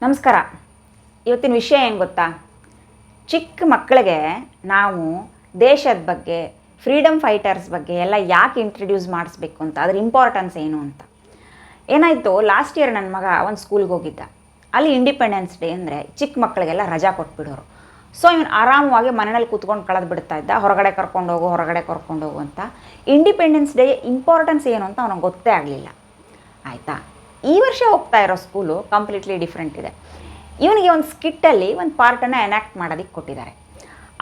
ನಮಸ್ಕಾರ. ಇವತ್ತಿನ ವಿಷಯ ಏನು ಗೊತ್ತಾ? ಚಿಕ್ಕ ಮಕ್ಕಳಿಗೆ ನಾವು ದೇಶದ ಬಗ್ಗೆ, ಫ್ರೀಡಮ್ ಫೈಟರ್ಸ್ ಬಗ್ಗೆ ಎಲ್ಲ ಯಾಕೆ ಇಂಟ್ರಡ್ಯೂಸ್ ಮಾಡಿಸ್ಬೇಕು ಅಂತ, ಅದ್ರ ಇಂಪಾರ್ಟೆನ್ಸ್ ಏನು ಅಂತ. ಏನಾಯಿತು, ಲಾಸ್ಟ್ ಇಯರ್ ನನ್ನ ಮಗ ಒಂದು ಸ್ಕೂಲ್ಗೆ ಹೋಗಿದ್ದ. ಅಲ್ಲಿ ಇಂಡಿಪೆಂಡೆನ್ಸ್ ಡೇ ಅಂದರೆ ಚಿಕ್ಕ ಮಕ್ಕಳಿಗೆಲ್ಲ ರಜಾ ಕೊಟ್ಬಿಡೋರು. ಸೊ ಇವನು ಆರಾಮವಾಗಿ ಮನೆಯಲ್ಲಿ ಕೂತ್ಕೊಂಡು ಕಳೆದು ಬಿಡ್ತಾ ಇದ್ದ. ಹೊರಗಡೆ ಕರ್ಕೊಂಡೋಗು ಅಂತ. ಇಂಡಿಪೆಂಡೆನ್ಸ್ ಡೇ ಇಂಪಾರ್ಟೆನ್ಸ್ ಏನು ಅಂತ ಅವನಿಗೆ ಗೊತ್ತೇ ಆಗಲಿಲ್ಲ. ಆಯಿತಾ, ಈ ವರ್ಷ ಹೋಗ್ತಾ ಇರೋ ಸ್ಕೂಲು ಕಂಪ್ಲೀಟ್ಲಿ ಡಿಫ್ರೆಂಟ್ ಇದೆ. ಇವನಿಗೆ ಒಂದು ಸ್ಕಿಟ್ಟಲ್ಲಿ ಒಂದು ಪಾರ್ಟನ್ನು ಎನ್ಯಾಕ್ಟ್ ಮಾಡೋದಕ್ಕೆ ಕೊಟ್ಟಿದ್ದಾರೆ.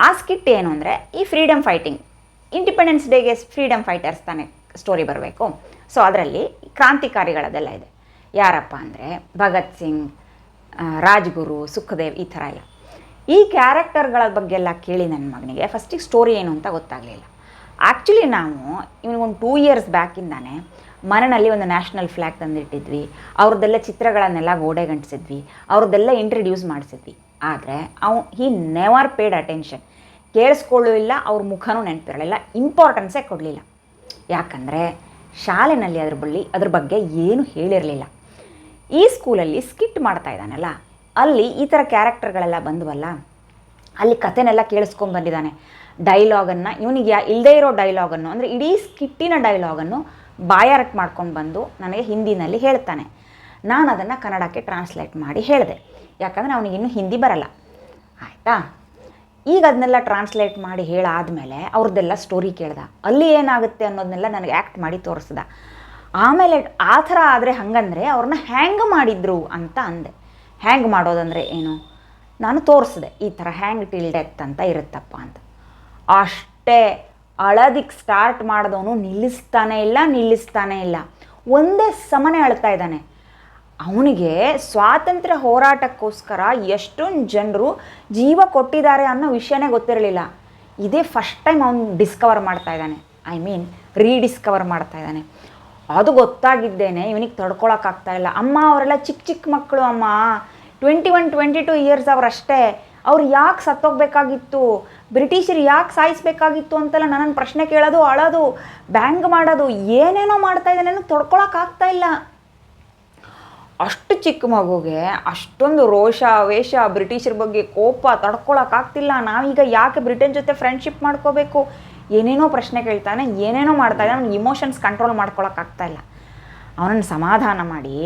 ಆ ಸ್ಕಿಟ್ ಏನು ಅಂದರೆ, ಈ ಫ್ರೀಡಮ್ ಫೈಟಿಂಗ್, ಇಂಡಿಪೆಂಡೆನ್ಸ್ ಡೇಗೆ ಫ್ರೀಡಮ್ ಫೈಟರ್ಸ್ ತಾನೇ ಸ್ಟೋರಿ ಬರಬೇಕು. ಸೊ ಅದರಲ್ಲಿ ಕ್ರಾಂತಿಕಾರಿಗಳದೆಲ್ಲ ಇದೆ. ಯಾರಪ್ಪ ಅಂದರೆ ಭಗತ್ ಸಿಂಗ್, ರಾಜ್ಗುರು, ಸುಖದೇವ್, ಈ ಥರ ಎಲ್ಲ. ಈ ಕ್ಯಾರೆಕ್ಟರ್ಗಳ ಬಗ್ಗೆ ಎಲ್ಲ ಕೇಳಿ ನನ್ನ ಮಗನಿಗೆ ಫಸ್ಟಿಗೆ ಸ್ಟೋರಿ ಏನು ಅಂತ ಗೊತ್ತಾಗಲಿಲ್ಲ. ಆ್ಯಕ್ಚುಲಿ ನಾವು ಇವನಿಗೊಂದು 2 years ಬ್ಯಾಕಿಂದಾನೆ ಮನೆಯಲ್ಲಿ ಒಂದು ನ್ಯಾಷನಲ್ ಫ್ಲ್ಯಾಗ್ ತಂದಿಟ್ಟಿದ್ವಿ. ಅವ್ರದ್ದೆಲ್ಲ ಚಿತ್ರಗಳನ್ನೆಲ್ಲ ಗೋಡೆಗಂಟಿಸಿದ್ವಿ. ಅವ್ರದ್ದೆಲ್ಲ ಇಂಟ್ರಡ್ಯೂಸ್ ಮಾಡಿಸಿದ್ವಿ. ಆದರೆ ಹಿ ನೆವರ್ ಪೇಡ್ ಅಟೆನ್ಷನ್. ಕೇಳಿಸ್ಕೊಳ್ಳೂ ಇಲ್ಲ, ಅವ್ರ ಮುಖನೂ ನೆನಪಿರಲಿಲ್ಲ, ಇಂಪಾರ್ಟೆನ್ಸೇ ಕೊಡಲಿಲ್ಲ. ಯಾಕಂದರೆ ಶಾಲೆಯಲ್ಲಿ ಅದ್ರ ಬಗ್ಗೆ ಏನು ಹೇಳಿರಲಿಲ್ಲ. ಈ ಸ್ಕೂಲಲ್ಲಿ ಸ್ಕಿಟ್ ಮಾಡ್ತಾ ಇದ್ದಾನಲ್ಲ, ಅಲ್ಲಿ ಈ ಥರ ಕ್ಯಾರೆಕ್ಟರ್ಗಳೆಲ್ಲ ಬಂದವಲ್ಲ, ಅಲ್ಲಿ ಕಥೆನೆಲ್ಲ ಕೇಳಿಸ್ಕೊಂಡ್ಬಂದಿದ್ದಾನೆ. ಡೈಲಾಗನ್ನು ಇವನಿಗೆ ಇಲ್ಲದೇ ಇರೋ ಡೈಲಾಗನ್ನು, ಅಂದರೆ ಇಡೀ ಸ್ಕಿಟ್ಟಿನ ಡೈಲಾಗನ್ನು ಬಾಯಾರಟ್ ಮಾಡ್ಕೊಂಡು ಬಂದು ನನಗೆ ಹಿಂದಿನಲ್ಲಿ ಹೇಳ್ತಾನೆ. ನಾನು ಅದನ್ನು ಕನ್ನಡಕ್ಕೆ ಟ್ರಾನ್ಸ್ಲೇಟ್ ಮಾಡಿ ಹೇಳಿದೆ. ಯಾಕಂದರೆ ಅವನಿಗಿನ್ನೂ ಹಿಂದಿ ಬರಲ್ಲ. ಆಯಿತಾ, ಈಗ ಅದನ್ನೆಲ್ಲ ಟ್ರಾನ್ಸ್ಲೇಟ್ ಮಾಡಿ ಹೇಳಾದಮೇಲೆ ಅವ್ರದ್ದೆಲ್ಲ ಸ್ಟೋರಿ ಕೇಳ್ದ. ಅಲ್ಲಿ ಏನಾಗುತ್ತೆ ಅನ್ನೋದನ್ನೆಲ್ಲ ನನಗೆ ಆ್ಯಕ್ಟ್ ಮಾಡಿ ತೋರಿಸ್ದ. ಆಮೇಲೆ ಆ ಥರ ಆದರೆ ಹಂಗಂದರೆ ಅವ್ರನ್ನ ಹ್ಯಾಂಗ್ ಮಾಡಿದ್ರು ಅಂತ ಅಂದೆ. ಹ್ಯಾಂಗ್ ಮಾಡೋದಂದರೆ ಏನು ನಾನು ತೋರಿಸಿದೆ. ಈ ಥರ ಹ್ಯಾಂಗ್ ಟಿಲ್ ಡೆತ್ ಅಂತ ಇರುತ್ತಪ್ಪ ಅಂತ. ಅಷ್ಟೇ ಅಳೋದಿಕ್ಕೆ ಸ್ಟಾರ್ಟ್ ಮಾಡಿದವನು ನಿಲ್ಲಿಸ್ತಾನೇ ಇಲ್ಲ. ಒಂದೇ ಸಮನೆ ಅಳ್ತಾ ಇದ್ದಾನೆ. ಅವನಿಗೆ ಸ್ವಾತಂತ್ರ್ಯ ಹೋರಾಟಕ್ಕೋಸ್ಕರ ಎಷ್ಟೊಂದು ಜನರು ಜೀವ ಕೊಟ್ಟಿದ್ದಾರೆ ಅನ್ನೋ ವಿಷಯನೇ ಗೊತ್ತಿರಲಿಲ್ಲ. ಇದೇ ಫಸ್ಟ್ ಟೈಮ್ ಅವನು ಡಿಸ್ಕವರ್ ಮಾಡ್ತಾ ಇದ್ದಾನೆ. ರೀಡಿಸ್ಕವರ್ ಮಾಡ್ತಾ ಇದ್ದಾನೆ. ಅದು ಗೊತ್ತಾಗಿದ್ದೇನೆ ಇವನಿಗೆ ತಡ್ಕೊಳಕ್ಕಾಗ್ತಾ ಇಲ್ಲ. ಅಮ್ಮ ಅವರೆಲ್ಲ ಚಿಕ್ಕ ಮಕ್ಕಳು ಅಮ್ಮ, 21-22 years ಅವರಷ್ಟೇ. ಅವ್ರು ಯಾಕೆ ಸತ್ತೋಗ್ಬೇಕಾಗಿತ್ತು, ಬ್ರಿಟಿಷರು ಯಾಕೆ ಸಾಯಿಸಬೇಕಾಗಿತ್ತು ಅಂತೆಲ್ಲ ನನ್ನನ್ನು ಪ್ರಶ್ನೆ ಕೇಳೋದು, ಅಳೋದು, ಬ್ಯಾಂಗ್ ಮಾಡೋದು, ಏನೇನೋ ಮಾಡ್ತಾ ಇದ್ದಾನೆ, ತಡ್ಕೊಳಕ್ಕಾಗ್ತಾ ಇಲ್ಲ. ಅಷ್ಟು ಚಿಕ್ಕ ಮಗುಗೆ ಅಷ್ಟೊಂದು ರೋಷ ವೇಷ, ಬ್ರಿಟಿಷರ ಬಗ್ಗೆ ಕೋಪ ತಡ್ಕೊಳಕ್ಕಾಗ್ತಿಲ್ಲ. ನಾವೀಗ ಯಾಕೆ ಬ್ರಿಟನ್ ಜೊತೆ ಫ್ರೆಂಡ್ಶಿಪ್ ಮಾಡ್ಕೋಬೇಕು, ಏನೇನೋ ಪ್ರಶ್ನೆ ಕೇಳ್ತಾನೆ, ಏನೇನೋ ಮಾಡ್ತಾ ಇದ್ದಾನೆ. ಅವ್ನಿಗೆ ಇಮೋಷನ್ಸ್ ಕಂಟ್ರೋಲ್ ಮಾಡ್ಕೊಳಕ್ಕಾಗ್ತಾ ಇಲ್ಲ. ಅವನನ್ನು ಸಮಾಧಾನ ಮಾಡಿ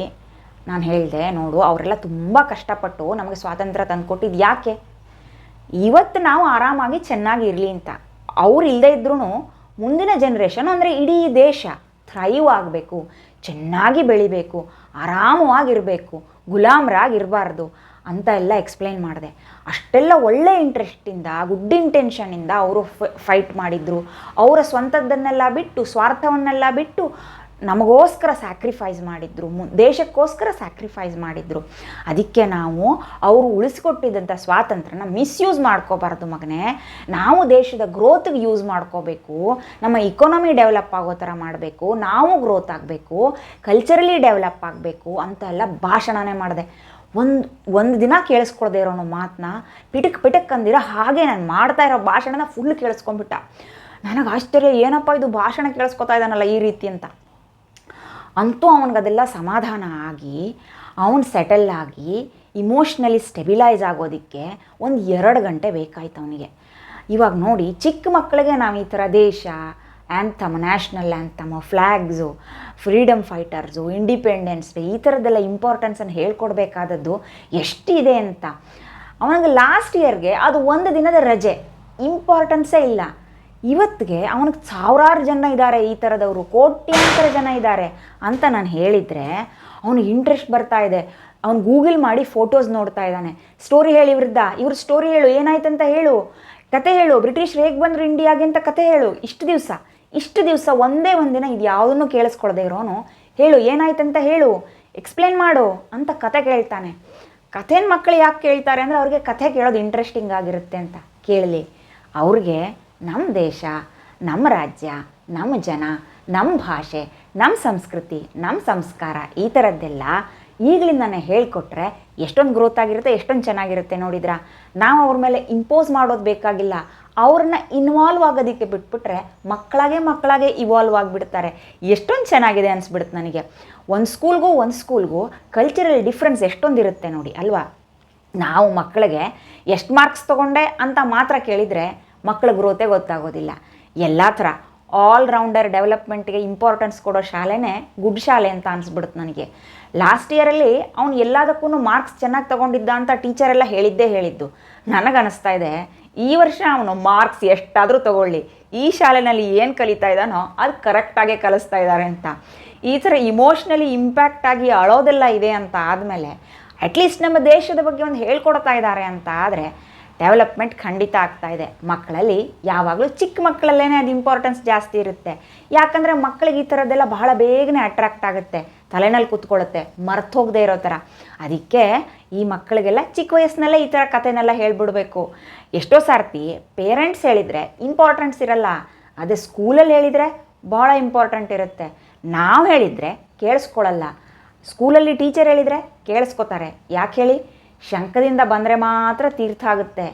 ನಾನು ಹೇಳಿದೆ, ನೋಡು ಅವರೆಲ್ಲ ತುಂಬ ಕಷ್ಟಪಟ್ಟು ನಮಗೆ ಸ್ವಾತಂತ್ರ್ಯ ತಂದುಕೊಟ್ಟಿದ್ದು ಯಾಕೆ, ಇವತ್ತು ನಾವು ಆರಾಮಾಗಿ ಚೆನ್ನಾಗಿ ಇರಲಿ ಅಂತ. ಅವ್ರು ಇಲ್ಲದೇ ಇದ್ರೂ ಮುಂದಿನ ಜನ್ರೇಷನ್ ಅಂದರೆ ಇಡೀ ದೇಶ ಥ್ರೈವ್ ಆಗಬೇಕು, ಚೆನ್ನಾಗಿ ಬೆಳಿಬೇಕು, ಆರಾಮವಾಗಿರಬೇಕು, ಗುಲಾಮ್ರಾಗಿರಬಾರ್ದು ಅಂತ ಎಲ್ಲ ಎಕ್ಸ್ಪ್ಲೈನ್ ಮಾಡಿದೆ. ಅಷ್ಟೆಲ್ಲ ಒಳ್ಳೆ ಇಂಟ್ರೆಸ್ಟಿಂದ, ಗುಡ್ ಇಂಟೆನ್ಷನಿಂದ ಅವರು ಫೈಟ್ ಮಾಡಿದರು. ಅವರ ಸ್ವಂತದ್ದನ್ನೆಲ್ಲ ಬಿಟ್ಟು, ಸ್ವಾರ್ಥವನ್ನೆಲ್ಲ ಬಿಟ್ಟು ನಮಗೋಸ್ಕರ ಸ್ಯಾಕ್ರಿಫೈಸ್ ಮಾಡಿದ್ರು, ದೇಶಕ್ಕೋಸ್ಕರ ಸ್ಯಾಕ್ರಿಫೈಸ್ ಮಾಡಿದರು. ಅದಕ್ಕೆ ನಾವು ಅವರು ಉಳಿಸ್ಕೊಟ್ಟಿದ್ದಂಥ ಸ್ವಾತಂತ್ರ್ಯನ ಮಿಸ್ಯೂಸ್ ಮಾಡ್ಕೋಬಾರ್ದು ಮಗನೇ. ನಾವು ದೇಶದ ಗ್ರೋತ್ಗೆ ಯೂಸ್ ಮಾಡ್ಕೋಬೇಕು, ನಮ್ಮ ಇಕಾನಮಿ ಡೆವಲಪ್ ಆಗೋ ಥರ ಮಾಡಬೇಕು, ನಾವು ಗ್ರೋತ್ ಆಗಬೇಕು, ಕಲ್ಚರಲಿ ಡೆವಲಪ್ ಆಗಬೇಕು ಅಂತ ಎಲ್ಲ ಭಾಷಣನೇ ಮಾಡಿದೆ. ಒಂದು ದಿನ ಕೇಳಿಸ್ಕೊಳ್ದೆ ಇರೋನು ಮಾತನ್ನ ಪಿಟಕ್ ಅಂದಿರೋ ಹಾಗೆ ನಾನು ಮಾಡ್ತಾ ಇರೋ ಭಾಷಣನ ಫುಲ್ ಕೇಳಿಸ್ಕೊಂಡ್ಬಿಟ್ಟ. ನನಗೆ ಆಶ್ಚರ್ಯ, ಏನಪ್ಪ ಇದು ಭಾಷಣ ಕೇಳಿಸ್ಕೊತಾ ಇದ್ದಾನಲ್ಲ ಈ ರೀತಿ ಅಂತ. ಅಂತೂ ಅವನಿಗದೆಲ್ಲ ಸಮಾಧಾನ ಆಗಿ, ಅವನು ಸೆಟಲ್ ಆಗಿ, ಇಮೋಷ್ನಲಿ ಸ್ಟೆಬಿಲೈಸ್ ಆಗೋದಕ್ಕೆ 1-2 ಗಂಟೆ ಬೇಕಾಯ್ತು ಅವನಿಗೆ. ಇವಾಗ ನೋಡಿ, ಚಿಕ್ಕ ಮಕ್ಕಳಿಗೆ ನಾವು ಈ ಥರ ದೇಶ, anthem, national anthem, flags, freedom fighters, independence day, ಈ ಥರದ್ದೆಲ್ಲ ಇಂಪಾರ್ಟೆನ್ಸನ್ನು ಹೇಳ್ಕೊಡ್ಬೇಕಾದದ್ದು ಎಷ್ಟಿದೆ ಅಂತ. ಅವನಿಗೆ ಲಾಸ್ಟ್ ಇಯರ್ಗೆ ಅದು 1 ದಿನದ ರಜೆ, ಇಂಪಾರ್ಟೆನ್ಸೇ ಇಲ್ಲ. ಇವತ್ತಿಗೆ ಅವನಿಗೆ 1000 ಜನ ಇದ್ದಾರೆ, ಈ ಥರದವರು ಕೋಟ್ಯಾಂತರ ಜನ ಇದ್ದಾರೆ ಅಂತ ನಾನು ಹೇಳಿದರೆ ಅವನಿಗೆ ಇಂಟ್ರೆಸ್ಟ್ ಬರ್ತಾ ಇದೆ. ಅವ್ನು ಗೂಗಲ್ ಮಾಡಿ ಫೋಟೋಸ್ ನೋಡ್ತಾ ಇದ್ದಾನೆ. ಸ್ಟೋರಿ ಹೇಳಿ ಇವ್ರ ಸ್ಟೋರಿ ಹೇಳು, ಏನಾಯ್ತಂತ ಹೇಳು, ಕತೆ ಹೇಳು, ಬ್ರಿಟಿಷರು ಹೇಗೆ ಬಂದರು ಇಂಡಿಯಾಗೆ ಅಂತ ಕತೆ ಹೇಳು. ಇಷ್ಟು ದಿವಸ ಒಂದೇ ಒಂದಿನ ಇದು ಯಾವುದನ್ನು ಕೇಳಿಸ್ಕೊಳ್ದೆ ಇರೋನು, ಹೇಳು ಏನಾಯ್ತಂತ ಹೇಳು, ಎಕ್ಸ್ಪ್ಲೇನ್ ಮಾಡು ಅಂತ ಕತೆ ಕೇಳ್ತಾನೆ. ಕಥೆನ ಮಕ್ಕಳು ಯಾಕೆ ಕೇಳ್ತಾರೆ ಅಂದರೆ ಅವ್ರಿಗೆ ಕಥೆ ಕೇಳೋದು ಇಂಟ್ರೆಸ್ಟಿಂಗ್ ಆಗಿರುತ್ತೆ ಅಂತ. ಕೇಳಲಿ, ಅವ್ರಿಗೆ ನಮ್ಮ ದೇಶ, ನಮ್ಮ ರಾಜ್ಯ, ನಮ್ಮ ಜನ, ನಮ್ಮ ಭಾಷೆ, ನಮ್ಮ ಸಂಸ್ಕೃತಿ, ನಮ್ಮ ಸಂಸ್ಕಾರ, ಈ ಥರದ್ದೆಲ್ಲ ಈಗಲಿಂದಾನೇ ಹೇಳಿಕೊಟ್ರೆ ಎಷ್ಟೊಂದು ಗ್ರೋತ್ ಆಗಿರುತ್ತೆ, ಎಷ್ಟೊಂದು ಚೆನ್ನಾಗಿರುತ್ತೆ. ನೋಡಿದ್ರಾ, ನಾವು ಅವ್ರ ಮೇಲೆ ಇಂಪೋಸ್ ಮಾಡೋದು ಬೇಕಾಗಿಲ್ಲ, ಅವ್ರನ್ನ ಇನ್ವಾಲ್ವ್ ಆಗೋದಕ್ಕೆ ಬಿಟ್ಬಿಟ್ರೆ ಮಕ್ಕಳಾಗೆ ಇವಾಲ್ವ್ ಆಗಿಬಿಡ್ತಾರೆ. ಎಷ್ಟೊಂದು ಚೆನ್ನಾಗಿದೆ ಅನಿಸ್ಬಿಡುತ್ತೆ ನನಗೆ. ಒಂದು ಸ್ಕೂಲ್ಗೂ ಕಲ್ಚರಲ್ ಡಿಫ್ರೆನ್ಸ್ ಎಷ್ಟೊಂದಿರುತ್ತೆ ನೋಡಿ ಅಲ್ವಾ. ನಾವು ಮಕ್ಕಳಿಗೆ ಎಷ್ಟು ಮಾರ್ಕ್ಸ್ ತೊಗೊಂಡೆ ಅಂತ ಮಾತ್ರ ಕೇಳಿದರೆ ಮಕ್ಕಳ ಗ್ರೋತೆ ಗೊತ್ತಾಗೋದಿಲ್ಲ. ಎಲ್ಲ ಥರ ಆಲ್ರೌಂಡರ್ ಡೆವಲಪ್ಮೆಂಟ್ಗೆ ಇಂಪಾರ್ಟೆನ್ಸ್ ಕೊಡೋ ಶಾಲೆನೇ ಗುಡ್ ಶಾಲೆ ಅಂತ ಅನಿಸ್ಬಿಡುತ್ತೆ ನನಗೆ. ಲಾಸ್ಟ್ ಇಯರಲ್ಲಿ ಅವ್ನು ಎಲ್ಲದಕ್ಕೂ ಮಾರ್ಕ್ಸ್ ಚೆನ್ನಾಗಿ ತೊಗೊಂಡಿದ್ದ ಅಂತ ಟೀಚರೆಲ್ಲ ಹೇಳಿದ್ದು. ನನಗನ್ನಿಸ್ತಾ ಇದೆ ಈ ವರ್ಷ ಅವನು ಮಾರ್ಕ್ಸ್ ಎಷ್ಟಾದರೂ ತೊಗೊಳ್ಳಿ, ಈ ಶಾಲೆಯಲ್ಲಿ ಏನು ಕಲಿತಾ ಇದ್ದಾನೋ ಅದು ಕರೆಕ್ಟಾಗೆ ಕಲಿಸ್ತಾ ಇದ್ದಾರೆ ಅಂತ. ಈ ಥರ ಇಮೋಷ್ನಲಿ ಇಂಪ್ಯಾಕ್ಟ್ ಆಗಿ ಅಳೋದೆಲ್ಲ ಇದೆ ಅಂತ ಆದಮೇಲೆ ಅಟ್ಲೀಸ್ಟ್ ನಮ್ಮ ದೇಶದ ಬಗ್ಗೆ ಒಂದು ಹೇಳ್ಕೊಡ್ತಾ ಇದ್ದಾರೆ ಅಂತ ಆದರೆ ಡೆವಲಪ್ಮೆಂಟ್ ಖಂಡಿತ ಆಗ್ತಾ ಇದೆ. ಮಕ್ಕಳಲ್ಲಿ ಯಾವಾಗಲೂ ಚಿಕ್ಕ ಮಕ್ಕಳಲ್ಲೇ ಅದು ಇಂಪಾರ್ಟೆನ್ಸ್ ಜಾಸ್ತಿ ಇರುತ್ತೆ. ಯಾಕಂದರೆ ಮಕ್ಕಳಿಗೆ ಈ ಥರದ್ದೆಲ್ಲ ಬಹಳ ಬೇಗನೆ ಅಟ್ರಾಕ್ಟ್ ಆಗುತ್ತೆ, ತಲೆನಲ್ಲಿ ಕೂತ್ಕೊಳ್ಳುತ್ತೆ, ಮರ್ತೋಗದೆ ಇರೋ ಥರ. ಅದಕ್ಕೆ ಈ ಮಕ್ಕಳಿಗೆಲ್ಲ ಚಿಕ್ಕ ವಯಸ್ಸಿನಲ್ಲೇ ಈ ಥರ ಕಥೆನೆಲ್ಲ ಹೇಳ್ಬಿಡ್ಬೇಕು. ಎಷ್ಟೋ ಸಾರ್ತಿ ಪೇರೆಂಟ್ಸ್ ಹೇಳಿದರೆ ಇಂಪಾರ್ಟೆನ್ಸ್ ಇರಲ್ಲ, ಅದೇ ಸ್ಕೂಲಲ್ಲಿ ಹೇಳಿದರೆ ಭಾಳ ಇಂಪಾರ್ಟೆಂಟ್ ಇರುತ್ತೆ. ನಾವು ಹೇಳಿದರೆ ಕೇಳಿಸ್ಕೊಳ್ಳಲ್ಲ, ಸ್ಕೂಲಲ್ಲಿ ಟೀಚರ್ ಹೇಳಿದರೆ ಕೇಳಿಸ್ಕೊತಾರೆ. ಯಾಕೆ ಹೇಳಿ? ಶಂಕದಿಂದ ಬಂದರೆ ಮಾತ್ರ ತೀರ್ಥ ಆಗುತ್ತೆ,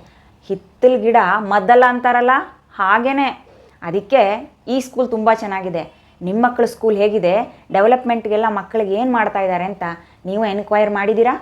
ಹಿತ್ತಲ ಗಿಡ ಮದ್ದಲ್ಲ ಅಂತಾರಲ್ಲ ಹಾಗೇ. ಅದಕ್ಕೆ ಈ ಸ್ಕೂಲ್ ತುಂಬ ಚೆನ್ನಾಗಿದೆ. ನಿಮ್ಮ ಮಕ್ಕಳ ಸ್ಕೂಲ್ ಹೇಗಿದೆ, ಡೆವಲಪ್ಮೆಂಟ್ಗೆಲ್ಲ ಮಕ್ಕಳಿಗೆ ಏನು ಮಾಡ್ತಾ ಇದ್ದಾರೆ ಅಂತ ನೀವು ಎನ್ಕ್ವೈರ್ ಮಾಡಿದ್ದೀರಾ?